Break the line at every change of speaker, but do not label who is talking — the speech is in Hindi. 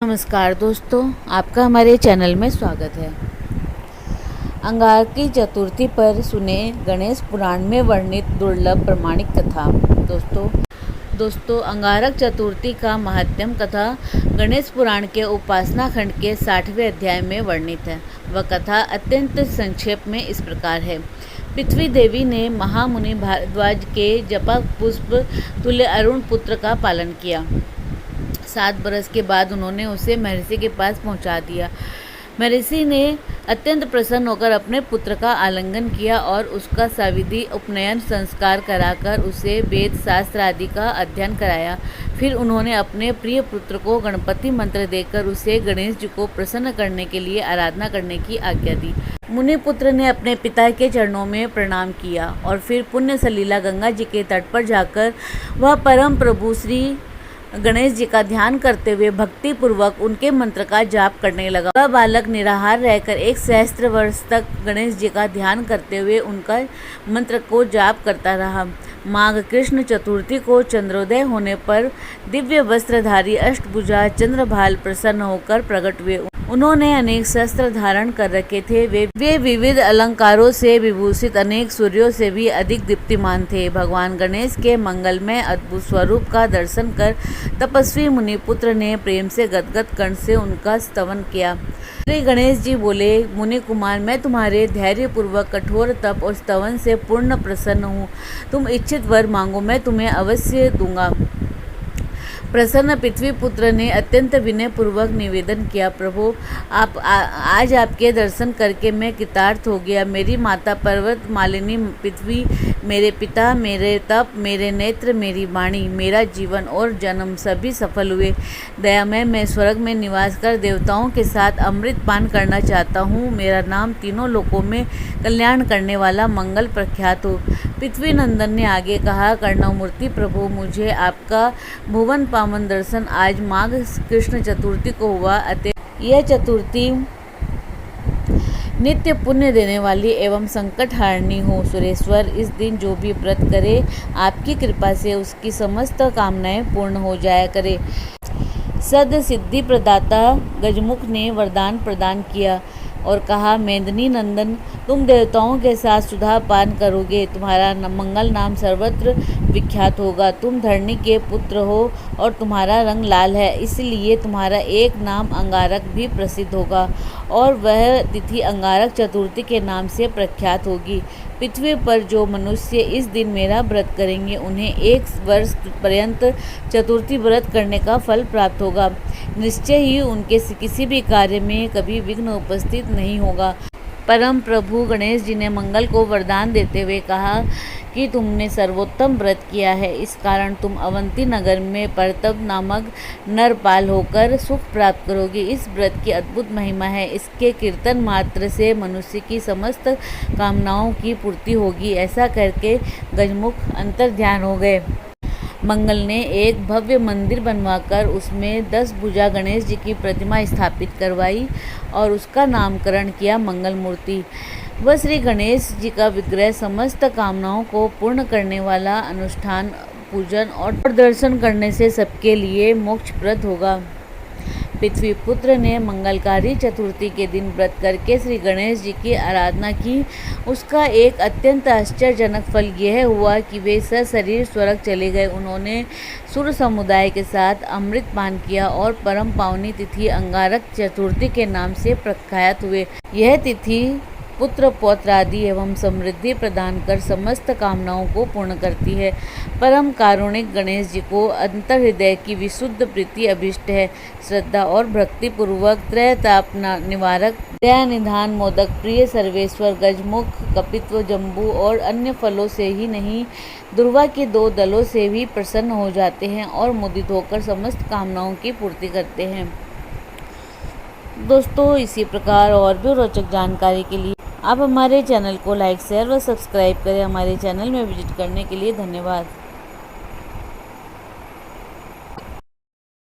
नमस्कार दोस्तों, आपका हमारे चैनल में स्वागत है। अंगारक की चतुर्थी पर सुने गणेश पुराण में वर्णित दुर्लभ प्रमाणिक कथा। दोस्तों अंगारक चतुर्थी का महात्म्य कथा गणेश पुराण के उपासना खंड के 60वें अध्याय में वर्णित है। वह कथा अत्यंत संक्षेप में इस प्रकार है। पृथ्वी देवी ने महामुनि भारद्वाज के जपा पुष्प तुल्य अरुण पुत्र का पालन किया। 7 बरस के बाद उन्होंने उसे महर्षि के पास पहुंचा दिया। महर्षि ने अत्यंत प्रसन्न होकर अपने पुत्र का आलिंगन किया और उसका सविधि उपनयन संस्कार कराकर उसे वेद शास्त्र आदि का अध्ययन कराया। फिर उन्होंने अपने प्रिय पुत्र को गणपति मंत्र देकर उसे गणेश जी को प्रसन्न करने के लिए आराधना करने की आज्ञा दी। मुनि पुत्र ने अपने पिता के चरणों में प्रणाम किया और फिर पुण्य सलीला गंगा जी के तट पर जाकर वह परम प्रभु श्री गणेश जी का ध्यान करते हुए भक्ति पूर्वक उनके मंत्र का जाप करने लगा। वह बालक निराहार रहकर 1 सहस्त्र वर्ष तक गणेश जी का ध्यान करते हुए उनका मंत्र को जाप करता रहा। माघ कृष्ण चतुर्थी को चंद्रोदय होने पर दिव्य वस्त्रधारी अष्टभुजा चंद्रभाल प्रसन्न होकर प्रकट हुए। उन्होंने अनेक शस्त्र धारण कर रखे थे। वे विविध अलंकारों से विभूषित अनेक सूर्यों से भी अधिक दीप्तिमान थे। भगवान गणेश के मंगलमय अद्भुत स्वरूप का दर्शन कर तपस्वी मुनिपुत्र ने प्रेम से गदगद कंठ से उनका स्तवन किया। श्री गणेश जी बोले, मुनि कुमार, मैं तुम्हारे धैर्य पूर्वक कठोर तप और स्तवन से पूर्ण प्रसन्न हूँ। तुम इच्छित वर मांगो, मैं तुम्हें अवश्य दूंगा। प्रसन्न पृथ्वी पुत्र ने अत्यंत विनय पूर्वक निवेदन किया, प्रभु आज आपके दर्शन करके मैं कृतार्थ हो गया। मेरी माता पर्वत मालिनी पृथ्वी, मेरे पिता, मेरे तप, मेरे नेत्र, मेरी वाणी, मेरा जीवन और जन्म सभी सफल हुए। दयामय, मैं स्वर्ग में निवास कर देवताओं के साथ अमृत पान करना चाहता हूँ। मेरा नाम तीनों लोकों में कल्याण करने वाला मंगल प्रख्यात हो। पृथ्वी नंदन ने आगे कहा, कर्णमूर्ति प्रभु, मुझे आपका भुवन पावन दर्शन आज माघ कृष्ण चतुर्थी को हुआ। अतः यह चतुर्थी नित्य पुण्य देने वाली एवं संकट हारनी हो। सुरेश्वर, इस दिन जो भी व्रत करे आपकी कृपा से उसकी समस्त कामनाएं पूर्ण हो जाया करे। सद सिद्धि प्रदाता गजमुख ने वरदान प्रदान किया और कहा, मेदिनी नंदन, तुम देवताओं के साथ सुधा पान करोगे। तुम्हारा मंगल नाम सर्वत्र विख्यात होगा। तुम धरणी के पुत्र हो और तुम्हारा रंग लाल है, इसलिए तुम्हारा एक नाम अंगारक भी प्रसिद्ध होगा और वह तिथि अंगारक चतुर्थी के नाम से प्रख्यात होगी। पृथ्वी पर जो मनुष्य इस दिन मेरा व्रत करेंगे उन्हें 1 वर्ष पर्यंत चतुर्थी व्रत करने का फल प्राप्त होगा। निश्चय ही उनके किसी भी कार्य में कभी विघ्न उपस्थित नहीं होगा। परम प्रभु गणेश जी ने मंगल को वरदान देते हुए कहा कि तुमने सर्वोत्तम व्रत किया है, इस कारण तुम अवंती नगर में परतव नामक नरपाल होकर सुख प्राप्त करोगे। इस व्रत की अद्भुत महिमा है। इसके कीर्तन मात्र से मनुष्य की समस्त कामनाओं की पूर्ति होगी। ऐसा करके गजमुख अंतर्ध्यान हो गए। मंगल ने एक भव्य मंदिर बनवाकर उसमें 10 भुजा गणेश जी की प्रतिमा स्थापित करवाई और उसका नामकरण किया मंगल मूर्ति। वह श्री गणेश जी का विग्रह समस्त कामनाओं को पूर्ण करने वाला अनुष्ठान, पूजन और दर्शन करने से सबके लिए मोक्षप्रद होगा। पृथ्वी पुत्र ने मंगलकारी चतुर्थी के दिन व्रत करके श्री गणेश जी की आराधना की। उसका एक अत्यंत आश्चर्यजनक फल यह हुआ कि वे सशरीर स्वर्ग चले गए। उन्होंने सुर समुदाय के साथ अमृत पान किया और परम पावनी तिथि अंगारक चतुर्थी के नाम से प्रख्यात हुए। यह तिथि पुत्र पौत्र आदि एवं समृद्धि प्रदान कर समस्त कामनाओं को पूर्ण करती है। परम कारुणिक गणेश जी को अंतर हृदय की विशुद्ध प्रीति अभिष्ट है। श्रद्धा और भक्ति पूर्वक त्रयताप निवारक, दया निधान, मोदक प्रिय सर्वेश्वर गजमुख कपित्व जम्बू और अन्य फलों से ही नहीं, दुर्वा के 2 दलों से भी प्रसन्न हो जाते हैं और मुदित होकर समस्त कामनाओं की पूर्ति करते हैं। दोस्तों, इसी प्रकार और भी रोचक जानकारी के लिए आप हमारे चैनल को लाइक, शेयर व सब्सक्राइब करें। हमारे चैनल में विजिट करने के लिए धन्यवाद।